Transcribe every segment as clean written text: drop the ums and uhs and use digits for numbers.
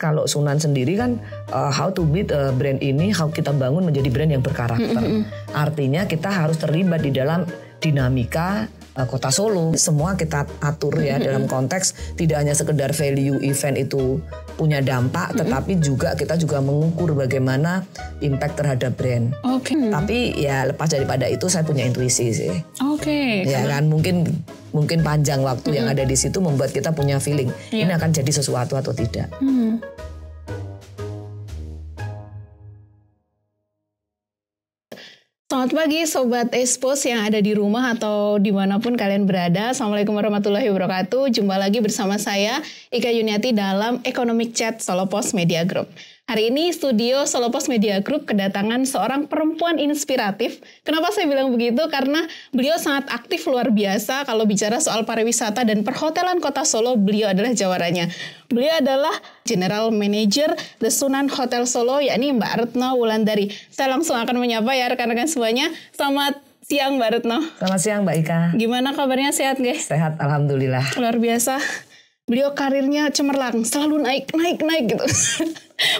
kalau Sunan sendiri kan how to build brand ini, how kita bangun menjadi brand yang berkarakter. Artinya kita harus terlibat di dalam dinamika Kota Solo. Semua kita atur ya dalam konteks tidak hanya sekedar value event itu punya dampak, tetapi juga kita juga mengukur bagaimana impact terhadap brand. Tapi ya lepas daripada itu saya punya intuisi sih. Ya kan mungkin panjang waktu yang ada di situ membuat kita punya feeling ini akan jadi sesuatu atau tidak. Selamat pagi Sobat Expose yang ada di rumah atau dimanapun kalian berada. Assalamualaikum warahmatullahi wabarakatuh. Jumpa lagi bersama saya Ika Yuniati dalam Economic Chat Solopos Media Group. Hari ini studio Solopos Media Group kedatangan seorang perempuan inspiratif. Kenapa saya bilang begitu? Karena beliau sangat aktif luar biasa kalau bicara soal pariwisata dan perhotelan Kota Solo. Beliau adalah jawarannya. Beliau adalah General Manager The Sunan Hotel Solo, yakni Mbak Retno Wulandari. Saya langsung akan menyapa ya rekan-rekan semuanya. Selamat siang Mbak Retno. Selamat siang Mbak Ika. Gimana kabarnya, sehat nggak? Sehat, alhamdulillah. Luar biasa. Beliau karirnya cemerlang, selalu naik gitu.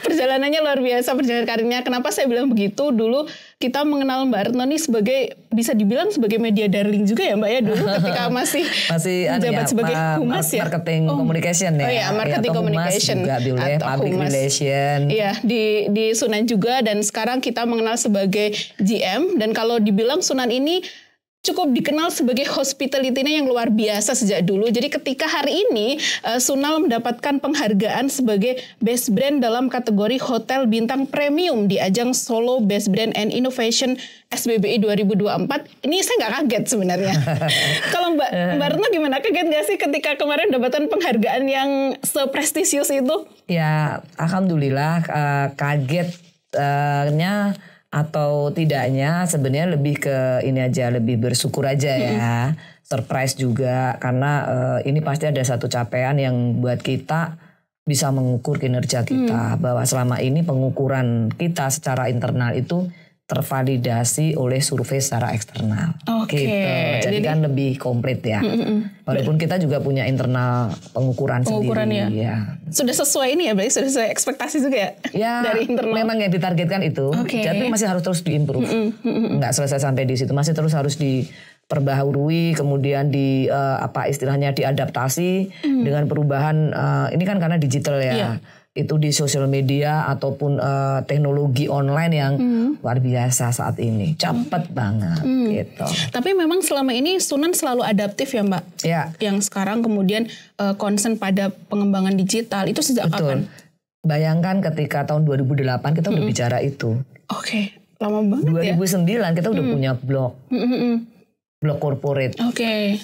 Perjalanannya luar biasa, perjalanan karirnya. Kenapa saya bilang begitu? Dulu kita mengenal Mbak Retno ini sebagai, bisa dibilang sebagai media darling juga ya Mbak ya, dulu ketika masih menjabat sebagai humas ya. Marketing communication ya. Oh iya, marketing communication juga boleh, public relation. Iya, di Sunan juga, dan sekarang kita mengenal sebagai GM. Dan kalau dibilang Sunan ini cukup dikenal sebagai hospitality-nya yang luar biasa sejak dulu. Jadi ketika hari ini Sunan mendapatkan penghargaan sebagai Best Brand dalam kategori Hotel Bintang Premium di ajang Solo Best Brand and Innovation SBBI 2024. Ini saya nggak kaget sebenarnya. Kalau Mbak Retno gimana? Kaget nggak sih ketika kemarin mendapatkan penghargaan yang seprestisius itu? Ya, alhamdulillah kagetnya atau tidaknya sebenarnya lebih ke ini aja, lebih bersyukur aja ya. Surprise juga karena ini pasti ada satu capaian yang buat kita bisa mengukur kinerja kita, bahwa selama ini pengukuran kita secara internal itu tervalidasi oleh survei secara eksternal. Gitu. Jadi kan lebih komplit ya. Walaupun kita juga punya internal pengukuran sendiri. Ya. Sudah sesuai ini ya, berarti sudah sesuai ekspektasi juga ya dari internal. Memang yang ditargetkan itu. Tapi masih harus terus diimprove. Nggak selesai sampai di situ. Masih terus harus diperbaharui, kemudian istilahnya diadaptasi dengan perubahan. Ini kan karena digital ya. Itu di sosial media ataupun teknologi online yang luar biasa saat ini, cepat banget gitu. Tapi memang selama ini Sunan selalu adaptif ya Mbak. Ya. Yang sekarang kemudian concern pada pengembangan digital itu sejak kapan? Bayangkan ketika tahun 2008 kita udah bicara itu. Lama banget 2009 kita udah punya blog. Blog corporate.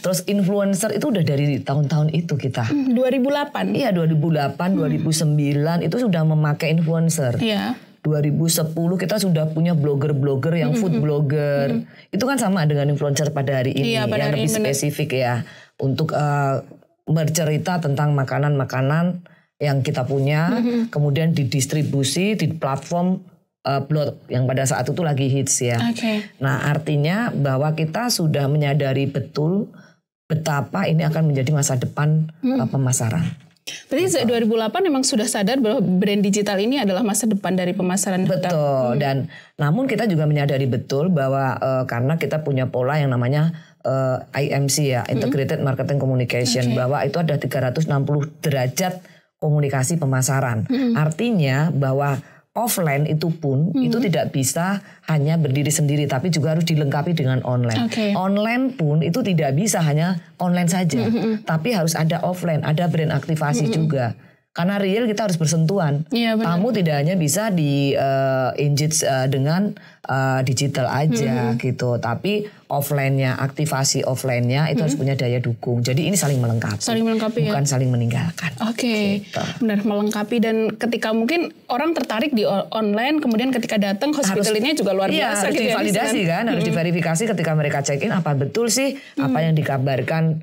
Terus influencer itu udah dari tahun-tahun itu kita. 2008? Iya, 2008, 2009 itu sudah memakai influencer. 2010 kita sudah punya blogger-blogger yang food blogger. Itu kan sama dengan influencer pada hari ini. Yang lebih spesifik ya. Untuk bercerita tentang makanan-makanan yang kita punya. Kemudian didistribusi di platform blog yang pada saat itu lagi hits ya. Nah artinya bahwa kita sudah menyadari betul betapa ini akan menjadi masa depan pemasaran. Berarti sejak 2008 memang sudah sadar bahwa brand digital ini adalah masa depan dari pemasaran. Betul. Dan namun kita juga menyadari betul bahwa karena kita punya pola yang namanya IMC ya, Integrated Marketing Communication, bahwa itu ada 360 derajat komunikasi pemasaran. Artinya bahwa offline itu pun itu tidak bisa hanya berdiri sendiri, tapi juga harus dilengkapi dengan online. Online pun itu tidak bisa hanya online saja, tapi harus ada offline, ada brand aktivasi juga. Karena real kita harus bersentuhan. Tamu tidak hanya bisa di engage dengan digital aja gitu, tapi offline-nya, aktivasi offline-nya itu harus punya daya dukung. Jadi ini saling melengkapi. Saling melengkapi bukan ya? saling meninggalkan. Gitu. Benar, melengkapi. Dan ketika mungkin orang tertarik di online, kemudian ketika datang hospitality-nya juga luar biasa. Harus gitu divalidasi kan, harus diverifikasi ketika mereka check in apa betul sih apa yang dikabarkan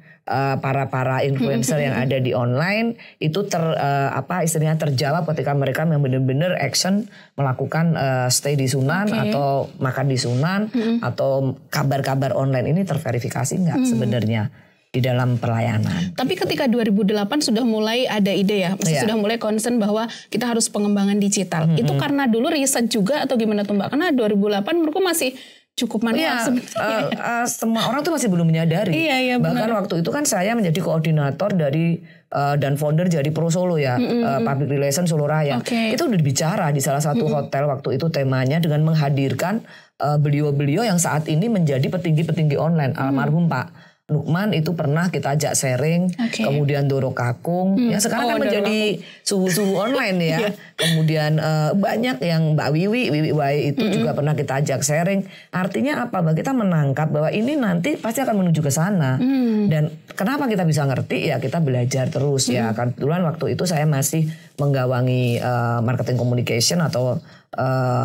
para influencer yang ada di online itu istilahnya terjawab ketika mereka yang benar-benar action melakukan stay di Sunan atau makan di Sunan atau kabar-kabar online ini terverifikasi nggak sebenarnya. di dalam pelayanan. Tapi ketika 2008 sudah mulai ada ide ya, sudah mulai concern bahwa kita harus pengembangan digital. Itu karena dulu riset juga atau gimana tuh Mbak? Karena 2008 menurutku masih cukup manual sebenarnya. Semua orang tuh masih belum menyadari. Iya, bahkan waktu itu kan saya menjadi koordinator dari dan founder jadi Pro Solo ya, Public Relation Solo Raya. Itu udah dibicara di salah satu hotel waktu itu, temanya dengan menghadirkan beliau-beliau yang saat ini menjadi petinggi-petinggi online. Almarhum Pak Nukman itu pernah kita ajak sharing, kemudian Doro Kakung, yang sekarang kan menjadi suhu-suhu online ya. Kemudian banyak yang Mbak Wiwi Wai itu juga pernah kita ajak sharing. Artinya apa? Bahwa kita menangkap bahwa ini nanti pasti akan menuju ke sana. Dan kenapa kita bisa ngerti? Ya kita belajar terus ya. Kebetulan waktu itu saya masih menggawangi marketing communication atau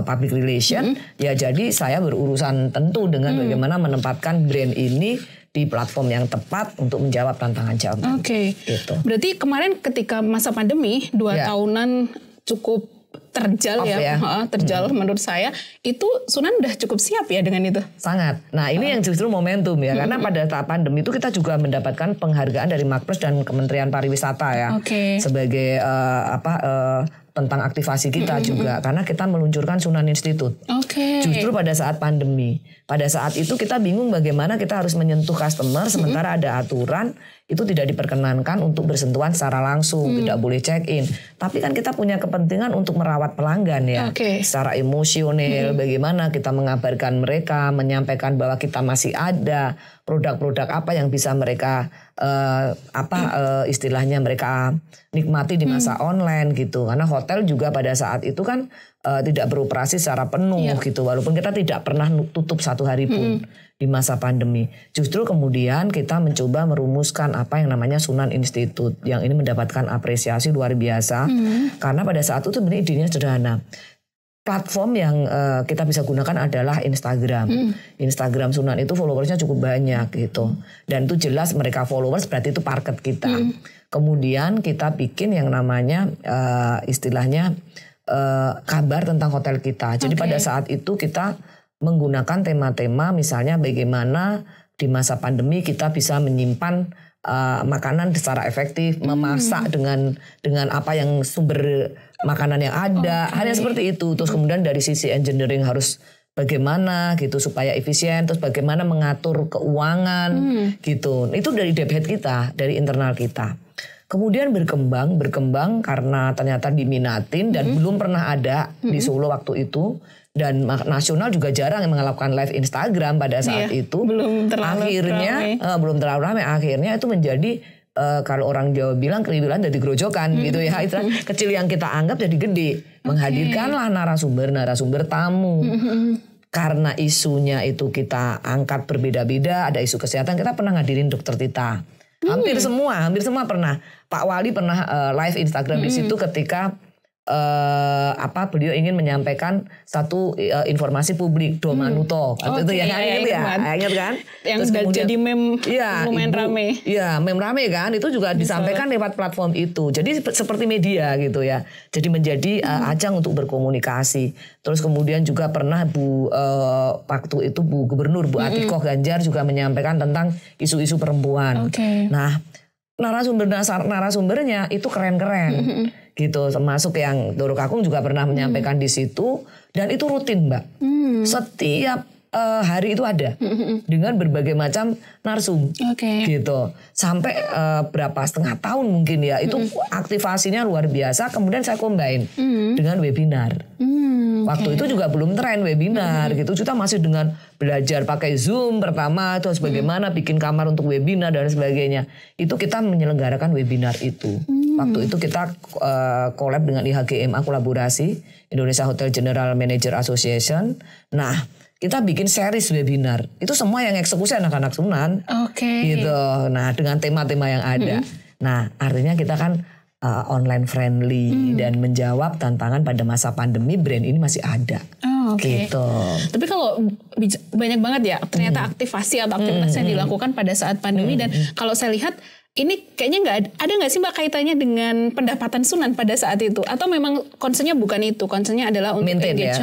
public relation. Ya jadi saya berurusan tentu dengan bagaimana menempatkan brand ini di platform yang tepat untuk menjawab tantangan zaman. Gitu. Berarti kemarin ketika masa pandemi 2 tahunan cukup terjal terjal menurut saya, itu Sunan udah cukup siap ya dengan itu. Sangat. Nah ini yang justru momentum ya, karena pada saat pandemi itu kita juga mendapatkan penghargaan dari Makpres dan Kementerian Pariwisata ya, sebagai tentang aktivasi kita juga, karena kita meluncurkan Sunan Institute. Justru pada saat pandemi, pada saat itu kita bingung bagaimana kita harus menyentuh customer, sementara ada aturan itu tidak diperkenankan untuk bersentuhan secara langsung, tidak boleh check in. Tapi kan kita punya kepentingan untuk merawat pelanggan ya, secara emosional. Bagaimana kita mengabarkan mereka, menyampaikan bahwa kita masih ada produk-produk apa yang bisa mereka istilahnya mereka nikmati di masa online gitu. Karena hotel juga pada saat itu kan tidak beroperasi secara penuh gitu, walaupun kita tidak pernah tutup 1 hari pun di masa pandemi. Justru kemudian kita mencoba merumuskan apa yang namanya Sunan Institute, yang ini mendapatkan apresiasi luar biasa karena pada saat itu sebenarnya idenya sederhana. Platform yang kita bisa gunakan adalah Instagram. Instagram Sunan itu followersnya cukup banyak gitu, dan itu jelas mereka followers berarti itu market kita. Kemudian kita bikin yang namanya istilahnya kabar tentang hotel kita. Jadi pada saat itu kita menggunakan tema-tema, misalnya bagaimana di masa pandemi kita bisa menyimpan makanan secara efektif, memasak dengan apa yang sumber makanan yang ada, hal yang seperti itu. Terus kemudian dari sisi engineering harus bagaimana gitu supaya efisien, terus bagaimana mengatur keuangan gitu. Itu dari deep head kita, dari internal kita. Kemudian berkembang karena ternyata diminatin dan belum pernah ada di Solo waktu itu. Dan nasional juga jarang yang melakukan live Instagram pada saat itu. Belum terlalu ramai. Akhirnya itu menjadi kalau orang Jawa bilang keriwilan jadi grojokan gitu ya. Itu kecil yang kita anggap jadi gede. Menghadirkanlah narasumber tamu. Karena isunya itu kita angkat berbeda-beda. Ada isu kesehatan, kita pernah ngadirin Dokter Tita. Hampir semua pernah. Pak Wali pernah live Instagram di situ ketika beliau ingin menyampaikan satu informasi publik Domanuto itu ya ingat kan yang jadi meme lumayan rame. Iya, meme rame kan, itu juga disampaikan lewat platform itu. Jadi seperti media gitu ya. Jadi menjadi ajang untuk berkomunikasi. Terus kemudian juga pernah waktu itu Bu Gubernur Bu Atikoh Ganjar juga menyampaikan tentang isu-isu perempuan. Nah, narasumbernya itu keren-keren gitu, termasuk yang Doro Kakung juga pernah menyampaikan di situ, dan itu rutin Mbak. Setiap hari itu ada dengan berbagai macam narsum gitu, sampai berapa setengah tahun mungkin ya, itu aktivasinya luar biasa. Kemudian saya combine dengan webinar. Waktu itu juga belum tren webinar gitu, kita masih dengan belajar pakai Zoom pertama, terus bagaimana bikin kamar untuk webinar dan sebagainya. Itu kita menyelenggarakan webinar itu. Waktu itu kita collab dengan IHGMA, kolaborasi Indonesia Hotel General Manager Association. Nah, kita bikin series webinar. Itu semua yang eksekusi anak-anak Sunan. Gitu. Nah, dengan tema-tema yang ada. Nah, artinya kita kan online friendly dan menjawab tantangan pada masa pandemi, brand ini masih ada. Gitu. Tapi kalau banyak banget ya ternyata aktivasi atau aktivitas yang dilakukan pada saat pandemi, dan kalau saya lihat ini kayaknya ada nggak sih Mbak kaitannya dengan pendapatan Sunan pada saat itu, atau memang concernnya bukan itu, concernnya adalah untuk maintain ya.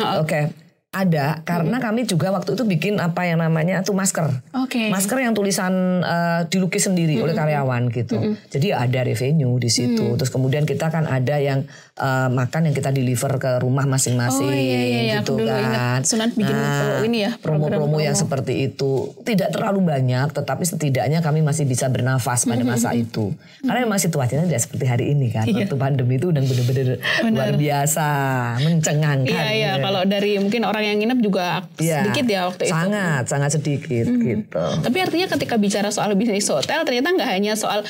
Ada, karena kami juga waktu itu bikin apa yang namanya tuh masker. Masker yang tulisan dilukis sendiri oleh karyawan gitu. Jadi ada revenue di situ. Terus kemudian kita kan ada yang makan yang kita deliver ke rumah masing-masing gitu kan. Sunan bikin ini ya, promo-promo yang seperti itu. Tidak terlalu banyak, tetapi setidaknya kami masih bisa bernafas pada masa itu. Karena memang situasinya tidak seperti hari ini kan. Waktu pandemi itu udah bener-bener luar biasa, mencengangkan. Iya, kalau dari mungkin orang yang nginep juga sedikit ya waktu itu. Sangat sedikit gitu. Tapi artinya ketika bicara soal bisnis hotel, ternyata nggak hanya soal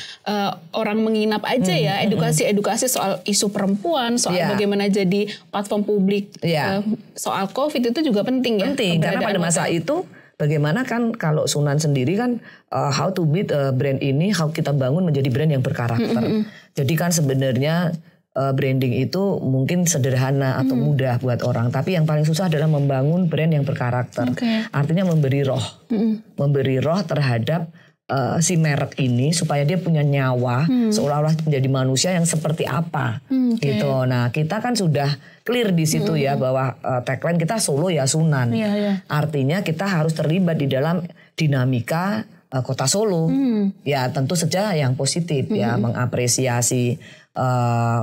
orang menginap aja ya, edukasi soal isu perempuan, soal bagaimana jadi platform publik, soal COVID itu juga penting ya. Penting, karena pada masa itu bagaimana kan kalau Sunan sendiri kan how to build brand ini, how kita bangun menjadi brand yang berkarakter. Jadi kan sebenarnya branding itu mungkin sederhana atau mudah buat orang, tapi yang paling susah adalah membangun brand yang berkarakter. Artinya memberi roh terhadap si merek ini supaya dia punya nyawa, seolah-olah menjadi manusia yang seperti apa gitu. Nah, kita kan sudah clear di situ ya bahwa tagline kita Solo ya Sunan. Artinya kita harus terlibat di dalam dinamika kota Solo. Ya tentu saja yang positif ya, mengapresiasi,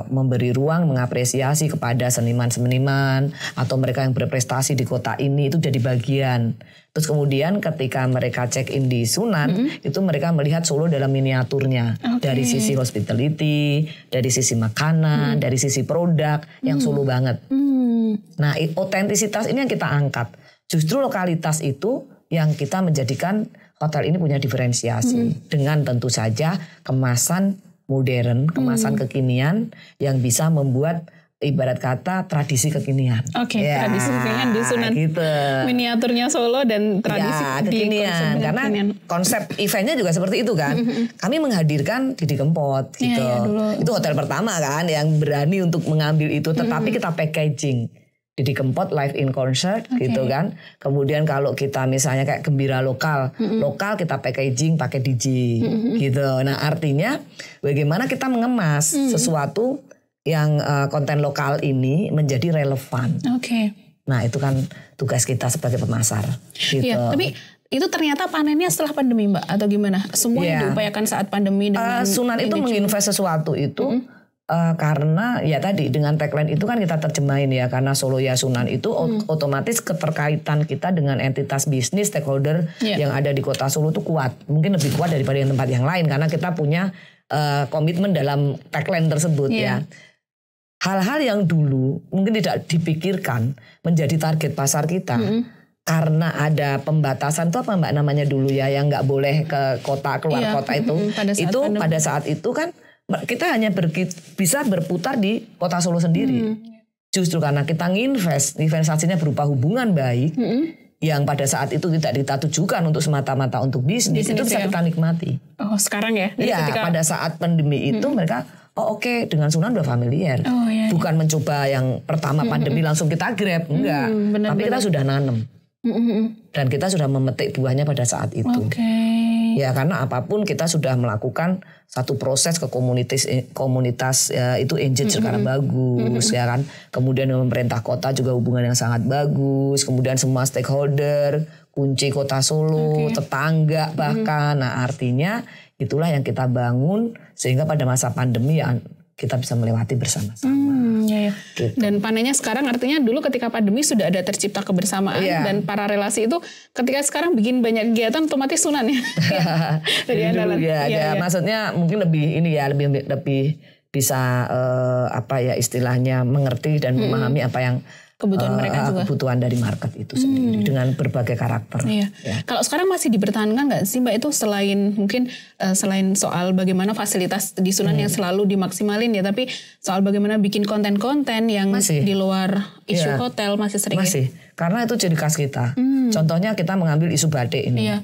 memberi ruang, mengapresiasi kepada seniman-seniman atau mereka yang berprestasi di kota ini, itu jadi bagian. Terus kemudian ketika mereka check in di Sunan, itu mereka melihat Solo dalam miniaturnya. Dari sisi hospitality, dari sisi makanan, dari sisi produk yang Solo banget. Nah, otentisitas ini yang kita angkat. Justru lokalitas itu yang kita menjadikan hotel ini punya diferensiasi. Dengan tentu saja kemasan modern, kemasan kekinian yang bisa membuat ibarat kata tradisi kekinian. Tradisi kekinian di Sunan. Gitu. Miniaturnya Solo dan tradisi kekinian. Karena konsep eventnya juga seperti itu kan. Kami menghadirkan Didi Kempot gitu. Itu hotel pertama kan yang berani untuk mengambil itu, tetapi kita packaging. Didi Kempot live in concert gitu kan. Kemudian kalau kita misalnya kayak gembira lokal kita packaging pakai DJ gitu. Nah, artinya bagaimana kita mengemas sesuatu yang konten lokal ini menjadi relevan. Nah, itu kan tugas kita sebagai pemasar gitu. Tapi itu ternyata panennya setelah pandemi, Mbak, atau gimana? Semua yang diupayakan saat pandemi dengan Sunan itu menginvest sesuatu itu karena ya tadi dengan tagline itu kan kita terjemahin ya, karena Solo ya Sunan itu otomatis keterkaitan kita dengan entitas bisnis stakeholder yang ada di kota Solo itu kuat, mungkin lebih kuat daripada yang tempat yang lain karena kita punya komitmen dalam tagline tersebut ya. Hal-hal yang dulu mungkin tidak dipikirkan menjadi target pasar kita karena ada pembatasan itu apa Mbak namanya dulu ya, yang nggak boleh ke kota keluar kota itu pada saat itu kan kita hanya bisa berputar di kota Solo sendiri. Justru karena kita investasinya berupa hubungan baik yang pada saat itu tidak kita tujukan untuk semata-mata untuk bisnis, itu bisa kita nikmati. Sekarang ya? Iya, pada saat pandemi itu mereka dengan Sunan udah familiar. Bukan mencoba yang pertama pandemi langsung kita grab, enggak. Tapi kita sudah nanam. Dan kita sudah memetik buahnya pada saat itu. Ya, karena apapun kita sudah melakukan satu proses ke komunitas itu engage sekarang bagus ya kan. Kemudian pemerintah kota juga hubungan yang sangat bagus. Kemudian semua stakeholder, kunci kota Solo, tetangga bahkan. Nah, artinya itulah yang kita bangun sehingga pada masa pandemi ya kita bisa melewati bersama-sama. Gitu. Dan panennya sekarang artinya dulu ketika pandemi sudah ada tercipta kebersamaan dan para relasi itu ketika sekarang bikin banyak kegiatan otomatis Sunan ya. Dari andalan. Maksudnya mungkin lebih ini ya lebih bisa istilahnya mengerti dan memahami apa yang kebutuhan mereka juga. Kebutuhan dari market itu sendiri dengan berbagai karakter. Ya. Kalau sekarang masih dipertahankan nggak sih Mbak itu selain soal bagaimana fasilitas di Sunan yang selalu dimaksimalin ya, tapi soal bagaimana bikin konten-konten yang di luar isu hotel masih sering. Masih, karena itu ciri khas kita. Contohnya kita mengambil isu batik ini.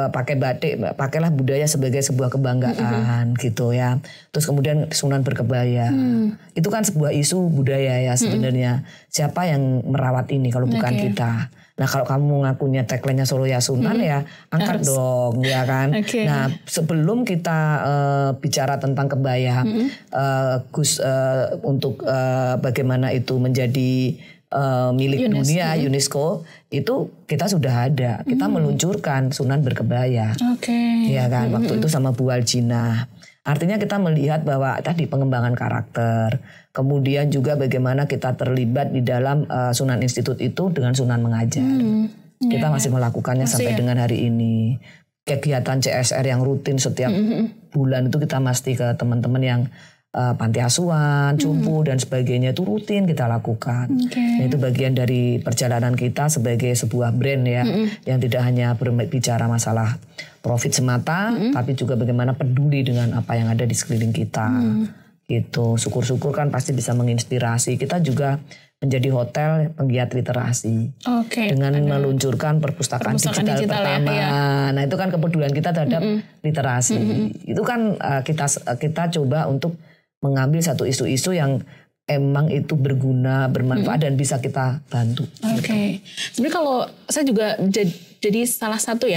Pakai batik, pakailah budaya sebagai sebuah kebanggaan gitu ya. Terus kemudian Sunan berkebaya. Itu kan sebuah isu budaya ya sebenarnya. Siapa yang merawat ini kalau bukan kita? Nah, kalau kamu ngakunya tagline-nya Solo ya Sunan ya angkat dong ya kan. Nah, sebelum kita bicara tentang kebaya, Gus untuk bagaimana itu menjadi milik UNESCO. dunia UNESCO itu kita sudah ada. Kita meluncurkan Sunan Berkebaya. Ya kan, waktu itu sama Bu Waljina. Artinya kita melihat bahwa tadi pengembangan karakter, kemudian juga bagaimana kita terlibat di dalam Sunan Institute itu dengan Sunan mengajar. Kita masih melakukannya sampai dengan hari ini. Kegiatan CSR yang rutin setiap bulan itu kita mesti ke teman-teman yang panti asuhan, Cumpu dan sebagainya itu rutin kita lakukan. Nah, itu bagian dari perjalanan kita sebagai sebuah brand ya, yang tidak hanya berbicara masalah profit semata, tapi juga bagaimana peduli dengan apa yang ada di sekeliling kita. Gitu. Syukur-syukur kan pasti bisa menginspirasi. Kita juga menjadi hotel penggiat literasi dengan meluncurkan perpustakaan digital pertama. Ya. Nah, itu kan kepedulian kita terhadap literasi. Itu kan kita coba untuk mengambil satu isu-isu yang emang itu berguna, bermanfaat dan bisa kita bantu. Sebenarnya kalau saya juga jadi salah satu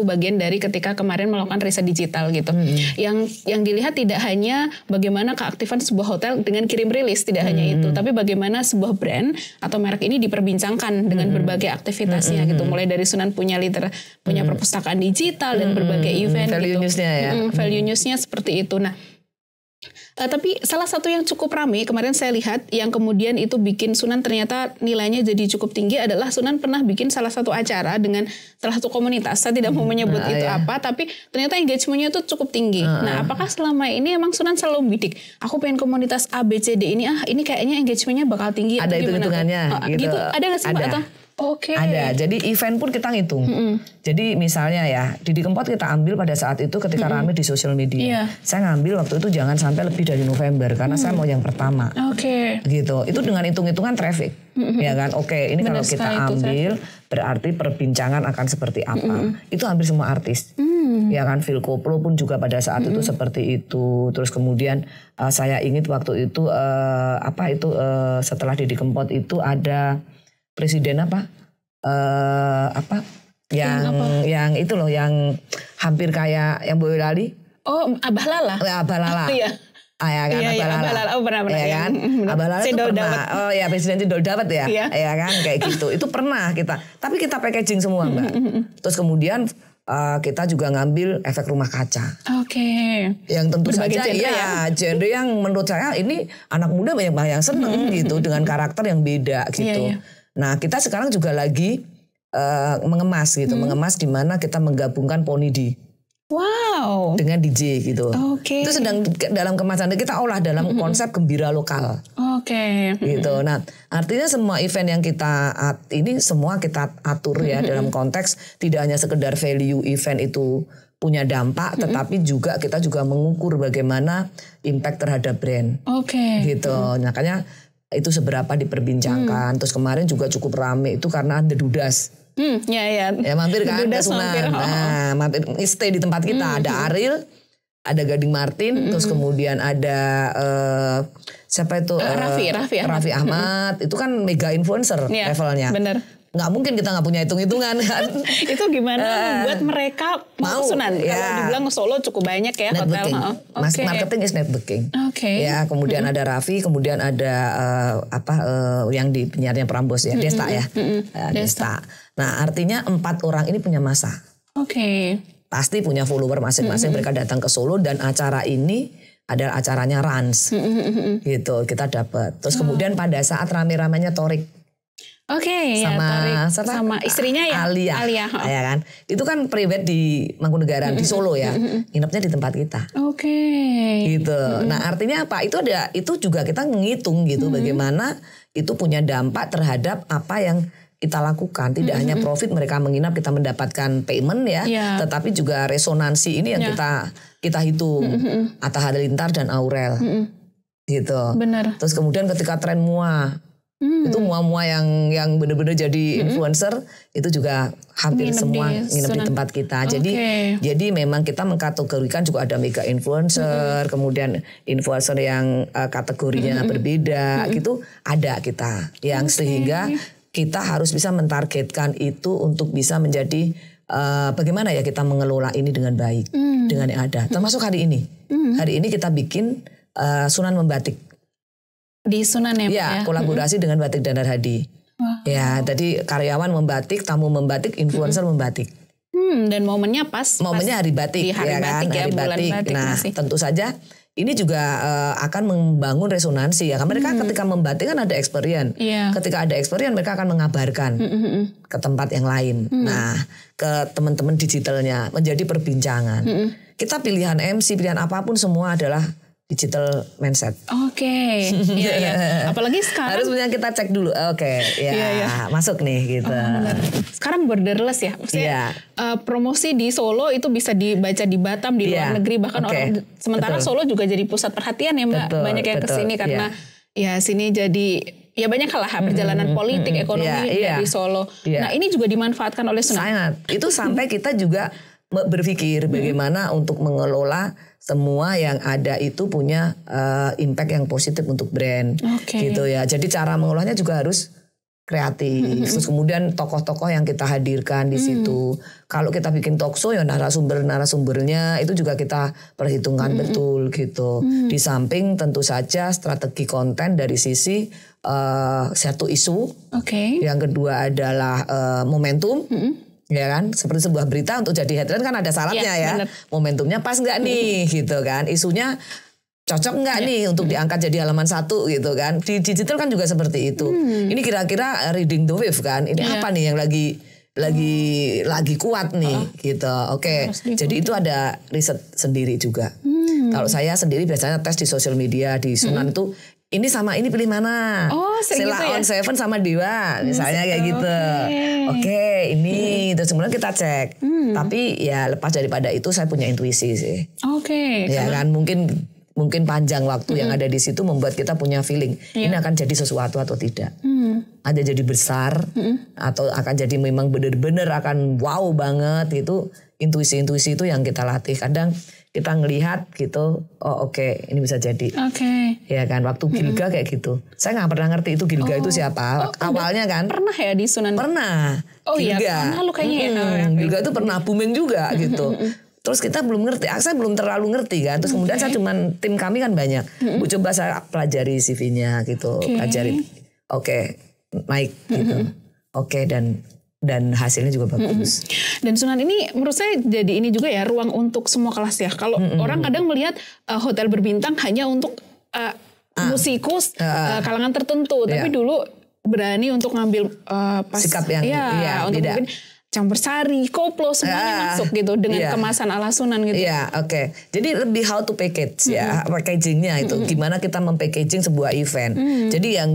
bagian dari ketika kemarin melakukan riset digital gitu. Yang dilihat tidak hanya bagaimana keaktifan sebuah hotel dengan kirim rilis, tidak hanya itu, tapi bagaimana sebuah brand atau merek ini diperbincangkan dengan berbagai aktivitasnya gitu. Mulai dari Sunan punya perpustakaan digital dan berbagai event value gitu. News-nya ya. Value news-nya seperti itu. Nah, tapi salah satu yang cukup ramai kemarin saya lihat yang kemudian itu bikin Sunan ternyata nilainya jadi cukup tinggi adalah Sunan pernah bikin salah satu acara dengan salah satu komunitas. Saya tidak mau menyebut itu apa, tapi ternyata engagementnya itu cukup tinggi. Nah, apakah selama ini emang Sunan selalu bidik, aku pengen komunitas A, B, C, D ini, ini kayaknya engagementnya bakal tinggi. Ada hitung-hitungannya gitu. Ada nggak sih Mbak? Atau? Ada, jadi event pun kita ngitung. Jadi misalnya ya, Didi Kempot kita ambil pada saat itu ketika rame di sosial media. Saya ngambil waktu itu jangan sampai lebih dari November karena saya mau yang pertama. Gitu. Itu dengan hitung-hitungan traffic, ya kan? Ini benar, kalau kita ambil berarti perbincangan akan seperti apa? Itu hampir semua artis. Ya kan, Phil Koplo pun juga pada saat itu seperti itu. Terus kemudian saya ingat waktu itu setelah Didi Kempot itu ada presiden yang itu loh, yang hampir kayak yang Boyolali. Abah Lala. Abah Lala. Iya. Ya kan, Abah Lala. Benar. Ya kan, Abah Lala itu pernah. Presiden Cendol dapat ya. Ya kan, kayak gitu. Itu pernah kita. Tapi kita packaging semua Mbak. Terus kemudian kita juga ngambil efek rumah kaca. Yang tentu saja genre yang menurut saya ini anak muda banyak yang seneng gitu dengan karakter yang beda gitu. Nah, kita sekarang juga lagi mengemas gitu, mengemas di mana kita menggabungkan Poni D. Wow. Dengan DJ gitu. Itu sedang dalam kemasan kita olah dalam konsep gembira lokal. Gitu. Nah, artinya semua event yang kita ini semua kita atur ya dalam konteks tidak hanya sekedar value event itu punya dampak, tetapi juga kita juga mengukur bagaimana impact terhadap brand. Gitu. Makanya itu seberapa diperbincangkan. Terus kemarin juga cukup rame itu karena The Dudas. Ya mampir kan ke Sunan. Nah, mampir stay di tempat kita. Ada Ariel, ada Gading Martin, terus kemudian ada siapa itu? Raffi Ahmad. Itu kan mega influencer levelnya. Bener. Nggak mungkin kita nggak punya hitung-hitungan kan. Itu gimana buat mereka mau Sunan? Kalau dibilang Solo cukup banyak ya hotel. Marketing is networking. Ya, kemudian ada Raffi, kemudian ada yang di penyiarnya Prambos ya, Desta ya. Desta. Nah, artinya 4 orang ini punya masa. Pasti punya follower masing-masing. Mereka datang ke Solo dan acara ini adalah acaranya Rans. Gitu, kita dapat. Terus kemudian pada saat rame-ramenya Torik. Sama istrinya ya Alia. Ya kan, itu kan private di Mangkunegaran di Solo ya, nginepnya di tempat kita. Gitu. Nah, artinya apa? Itu juga kita ngitung gitu bagaimana itu punya dampak terhadap apa yang kita lakukan. Tidak hanya profit mereka menginap kita mendapatkan payment ya, tetapi juga resonansi ini yang kita hitung. Atta Halilintar dan Aurel. Gitu. Benar. Terus kemudian ketika tren itu mua-mua yang benar-benar jadi influencer itu juga hampir semua nginep di tempat kita. Jadi memang kita mengkategorikan juga ada mega influencer, kemudian influencer yang kategorinya berbeda gitu ada kita. Yang sehingga kita harus bisa mentargetkan itu untuk bisa menjadi bagaimana ya kita mengelola ini dengan baik dengan yang ada. Termasuk hari ini. Hari ini kita bikin Sunan Membatik. Di Sunan ya, Pak, ya? Kolaborasi dengan Batik Danar Hadi. Ya, jadi karyawan membatik, tamu membatik, influencer membatik. Dan momennya pas. Momennya hari batik, di hari ya kan? batik ya, hari bulan batik. Nah, masih. tentu saja ini juga akan membangun resonansi ya. Mereka ketika membatik kan ada experience. Ketika ada experience mereka akan mengabarkan ke tempat yang lain. Nah, ke teman-teman digitalnya menjadi perbincangan. Kita pilihan MC, pilihan apapun semua adalah digital mindset. Oke. Iya. Apalagi sekarang harus punya kita cek dulu. Oke, masuk nih gitu. Sekarang borderless ya. Maksudnya promosi di Solo itu bisa dibaca di Batam, di luar negeri, bahkan orang. Sementara Solo juga jadi pusat perhatian ya, Mbak. Banyak yang kesini karena sini jadi banyak lah perjalanan politik, ekonomi dari Solo. Nah, ini juga dimanfaatkan oleh Sunan. Sangat. Itu sampai kita juga berpikir bagaimana untuk mengelola semua yang ada itu punya impact yang positif untuk brand, gitu ya. Jadi cara mengolahnya juga harus kreatif. Terus kemudian tokoh-tokoh yang kita hadirkan di situ. Kalau kita bikin talkshow ya narasumbernya itu juga kita perhitungkan betul gitu. Di samping tentu saja strategi konten dari sisi satu isu. Yang kedua adalah momentum. Ya kan, seperti sebuah berita untuk jadi headline kan ada syaratnya ya. Bener. Momentumnya pas nggak nih gitu kan. Isunya cocok nggak nih untuk diangkat jadi halaman 1 gitu kan. Di digital kan juga seperti itu. Ini kira-kira reading the wave kan. Ini apa nih yang lagi kuat nih gitu. Jadi itu ada riset sendiri juga. Kalau saya sendiri biasanya tes di sosial media di Sunan itu ini sama ini pilih mana? Sheila on Seven sama Dewa misalnya kayak gitu. Ini terus kemudian kita cek. Tapi ya lepas daripada itu saya punya intuisi sih. Ya kan mungkin panjang waktu yang ada di situ membuat kita punya feeling ini akan jadi sesuatu atau tidak. Ada jadi besar atau akan jadi memang benar-benar akan wow banget gitu. Intuisi-intuisi itu yang kita latih. Kadang kita ngelihat gitu, ini bisa jadi. Ya kan, waktu Gilga kayak gitu. Saya nggak pernah ngerti itu Gilga itu siapa. Awalnya kan. Pernah ya di Sunan? Pernah. Gilga. Pernah lu kayaknya. Gilga itu pernah booming juga gitu. Terus kita belum ngerti, saya belum terlalu ngerti kan. Terus kemudian saya cuman, tim kami kan banyak. Bu coba saya pelajari CV-nya gitu. Pelajari. Naik gitu. Dan hasilnya juga bagus. Dan Sunan ini menurut saya jadi ini juga ya ruang untuk semua kelas ya. Kalau orang kadang melihat hotel berbintang hanya untuk musikus kalangan tertentu, tapi dulu berani untuk ngambil sikap yang untuk beda. mungkin campur sari, koplo semuanya masuk gitu dengan kemasan ala Sunan gitu. Jadi lebih how to package ya, packagingnya itu gimana kita mempackaging sebuah event. Jadi ya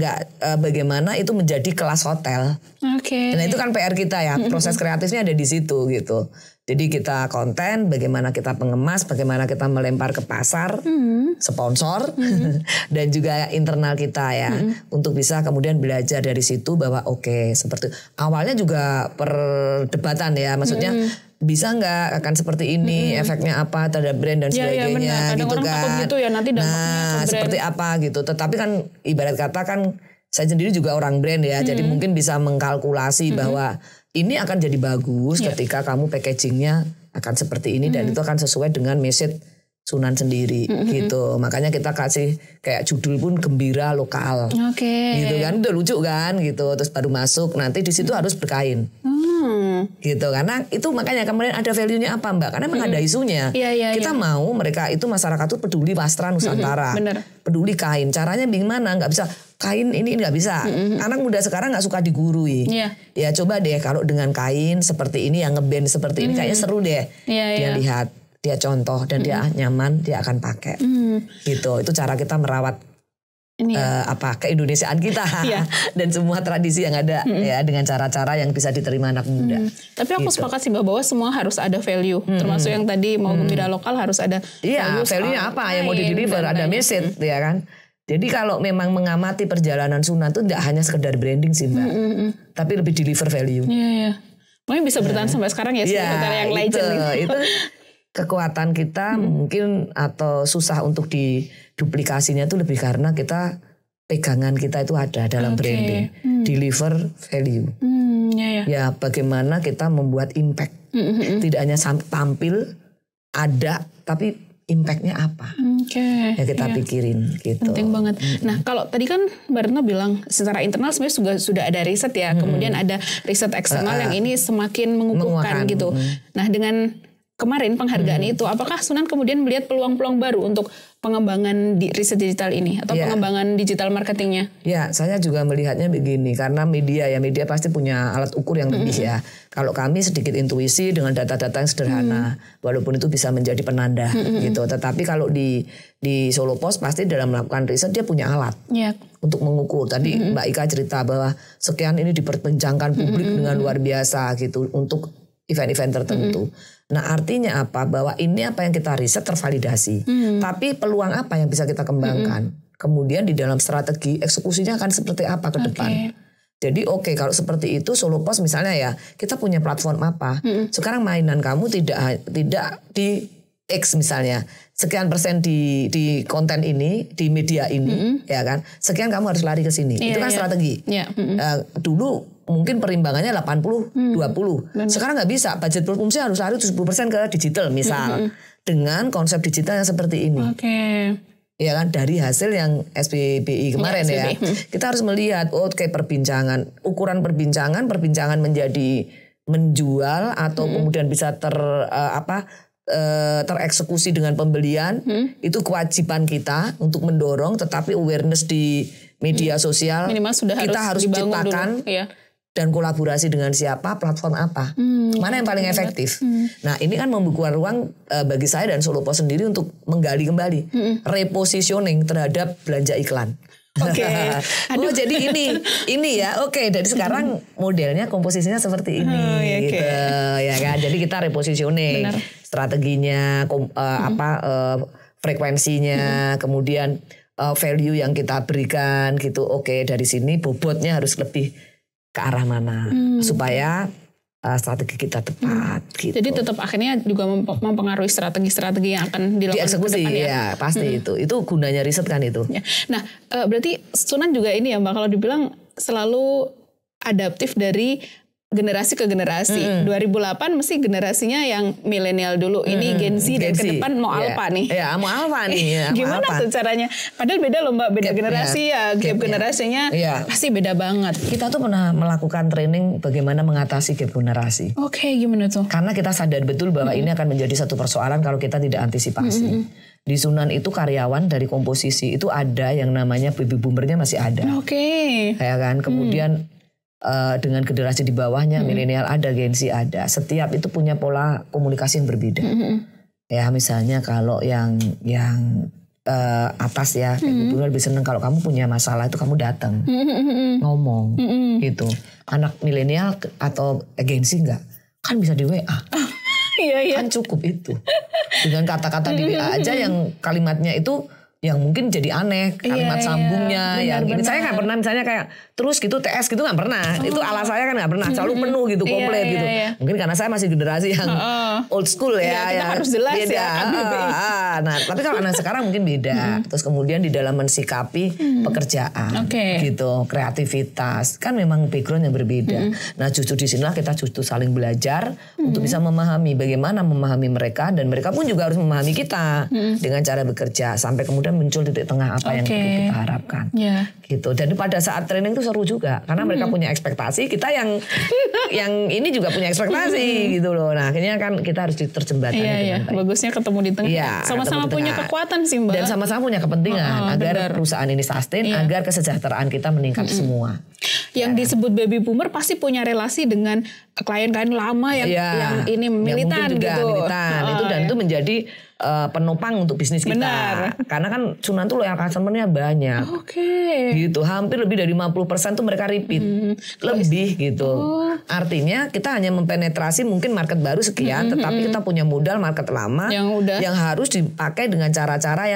bagaimana itu menjadi kelas hotel. Nah itu kan PR kita ya, proses kreatifnya ada di situ gitu. Jadi kita konten, bagaimana kita pengemas, bagaimana kita melempar ke pasar, sponsor, dan juga internal kita ya, untuk bisa kemudian belajar dari situ bahwa seperti awalnya juga perdebatan ya, maksudnya bisa nggak akan seperti ini, efeknya apa terhadap brand dan sebagainya gitu kan. Gitu ya, nanti seperti apa gitu. Tetapi kan ibarat kata kan saya sendiri juga orang brand ya, jadi mungkin bisa mengkalkulasi bahwa ini akan jadi bagus ketika kamu packagingnya akan seperti ini dan itu akan sesuai dengan message Sunan sendiri gitu. Makanya kita kasih kayak judul pun gembira lokal. Gitu kan, udah lucu kan gitu. Terus baru masuk nanti di situ harus berkain. Gitu karena itu makanya kemudian ada value-nya apa Mbak? Karena memang ada isunya. Kita mau mereka itu masyarakat itu peduli wastra Nusantara. Peduli kain. Caranya bagaimana? Nggak bisa kain ini nggak bisa. Anak muda sekarang nggak suka digurui. Ya coba deh kalau dengan kain seperti ini yang ngeband seperti ini kayaknya seru deh. Dia lihat, dia contoh dan dia nyaman, dia akan pakai. Gitu. Itu cara kita merawat keindonesiaan kita dan semua tradisi yang ada ya dengan cara-cara yang bisa diterima anak muda. Tapi aku sepakat sih Mbak bahwa semua harus ada value, termasuk yang tadi mau gembira lokal harus ada value-nya apa yang mau di-deliver, ada message ya kan. Jadi kalau memang mengamati perjalanan Sunan itu tidak hanya sekedar branding sih Mbak, tapi lebih deliver value. Makanya bisa bertahan sampai sekarang ya seperti yang legend itu. Kekuatan kita mungkin atau susah untuk diduplikasinya itu lebih karena kita pegangan kita itu ada dalam branding, deliver value. Ya bagaimana kita membuat impact, tidak hanya tampil ada tapi impact-nya apa. Ya kita pikirin gitu. Penting banget. Nah kalau tadi kan Mbak Retno bilang secara internal sebenarnya sudah ada riset ya. Kemudian ada riset eksternal yang ini semakin mengukuhkan gitu. Nah dengan kemarin penghargaan itu, apakah Sunan kemudian melihat peluang-peluang baru untuk pengembangan di riset digital ini atau pengembangan digital marketingnya? Ya, saya juga melihatnya begini, karena media pasti punya alat ukur yang lebih ya. Kalau kami sedikit intuisi dengan data-data yang sederhana, walaupun itu bisa menjadi penanda gitu. Tetapi kalau di Solo Pos pasti dalam melakukan riset dia punya alat untuk mengukur. Tadi Mbak Ika cerita bahwa sekian ini diperbincangkan publik dengan luar biasa gitu untuk event-event tertentu. Nah artinya apa? Bahwa ini apa yang kita riset tervalidasi. Tapi peluang apa yang bisa kita kembangkan? Kemudian di dalam strategi eksekusinya akan seperti apa ke depan? Jadi kalau seperti itu Solo Pos misalnya ya, kita punya platform apa? Sekarang mainan kamu tidak di X misalnya. Sekian persen di konten ini, di media ini, ya kan? Sekian kamu harus lari ke sini. Itu kan strategi. Dulu mungkin perimbangannya 80-20. Sekarang nggak bisa. Budget berfungsi harus lari 70% ke digital misal. Dengan konsep digital yang seperti ini. Ya kan, dari hasil yang SBBI kemarin ya. Kita harus melihat perbincangan, ukuran perbincangan menjadi menjual atau kemudian bisa tereksekusi dengan pembelian, itu kewajiban kita untuk mendorong. Tetapi awareness di media sosial kita harus ciptakan dan kolaborasi dengan siapa, platform apa, mana yang paling efektif. Nah ini kan membuka ruang bagi saya dan Solo Pos sendiri untuk menggali kembali repositioning terhadap belanja iklan. Jadi ini ya, dari sekarang modelnya komposisinya seperti ini, gitu, ya kan. Jadi kita repositioning strateginya, frekuensinya, kemudian value yang kita berikan, gitu. Dari sini bobotnya harus lebih ke arah mana supaya strategi kita tepat. Gitu. Jadi tetap akhirnya juga mempengaruhi strategi-strategi yang akan dilakukan dieksekusi, ke depan ya. Pasti itu gunanya riset kan itu. Nah, berarti Sunan juga ini ya Mbak, kalau dibilang selalu adaptif dari generasi ke generasi. 2008 mesti generasinya yang milenial dulu. Ini Gen Z dan ke depan mau Alpha nih. Ya, mau Alpha nih. Gimana tuh caranya? Padahal beda loh Mbak, beda generasi gap generasinya pasti beda banget. Kita tuh pernah melakukan training bagaimana mengatasi gap generasi. Gimana tuh? Karena kita sadar betul bahwa ini akan menjadi satu persoalan kalau kita tidak antisipasi. Di Sunan itu karyawan dari komposisi itu ada yang namanya baby boomernya masih ada. Ya kan, kemudian dengan generasi di bawahnya milenial ada, Gen Z ada. Setiap itu punya pola komunikasi yang berbeda. Ya misalnya kalau yang atas ya, ibu lebih seneng kalau kamu punya masalah itu kamu datang ngomong gitu. Anak milenial atau Gen Z enggak, kan bisa di WA. Kan cukup itu. Dengan kata-kata di WA aja yang kalimatnya itu yang mungkin jadi aneh, kalimat sambungnya yang ini saya nggak pernah misalnya kayak terus gitu TS gitu nggak pernah. Itu ala saya kan nggak pernah, selalu penuh gitu, komplit gitu. Mungkin karena saya masih generasi yang old school ya. Kita harus jelas Nah, tapi kalau anak sekarang mungkin beda. Terus kemudian di dalam mensikapi pekerjaan gitu, kreativitas kan memang background yang berbeda. Nah justru di sinilah kita justru saling belajar untuk bisa memahami bagaimana memahami mereka, dan mereka pun juga harus memahami kita dengan cara bekerja sampai kemudian muncul titik tengah apa yang kita harapkan. Gitu. Dan pada saat training itu seru juga karena mereka punya ekspektasi, kita yang ini juga punya ekspektasi gitu loh. Nah, akhirnya kan kita harus terjembatkan dengan baik. Bagusnya ketemu di tengah. Sama-sama punya kekuatan sih Mbak. Dan sama-sama punya kepentingan agar perusahaan ini sustain, agar kesejahteraan kita meningkat semua. Yang disebut baby boomer pasti punya relasi dengan klien-klien lama yang ini militan gitu. Itu dan itu menjadi penopang untuk bisnis kita. Karena kan Sunan tuh loyal customer-nya banyak. Gitu. Hampir lebih dari 50% tuh mereka repeat. Lebih gitu. Artinya kita hanya mempenetrasi mungkin market baru sekian, tetapi kita punya modal market lama yang harus dipakai dengan cara-cara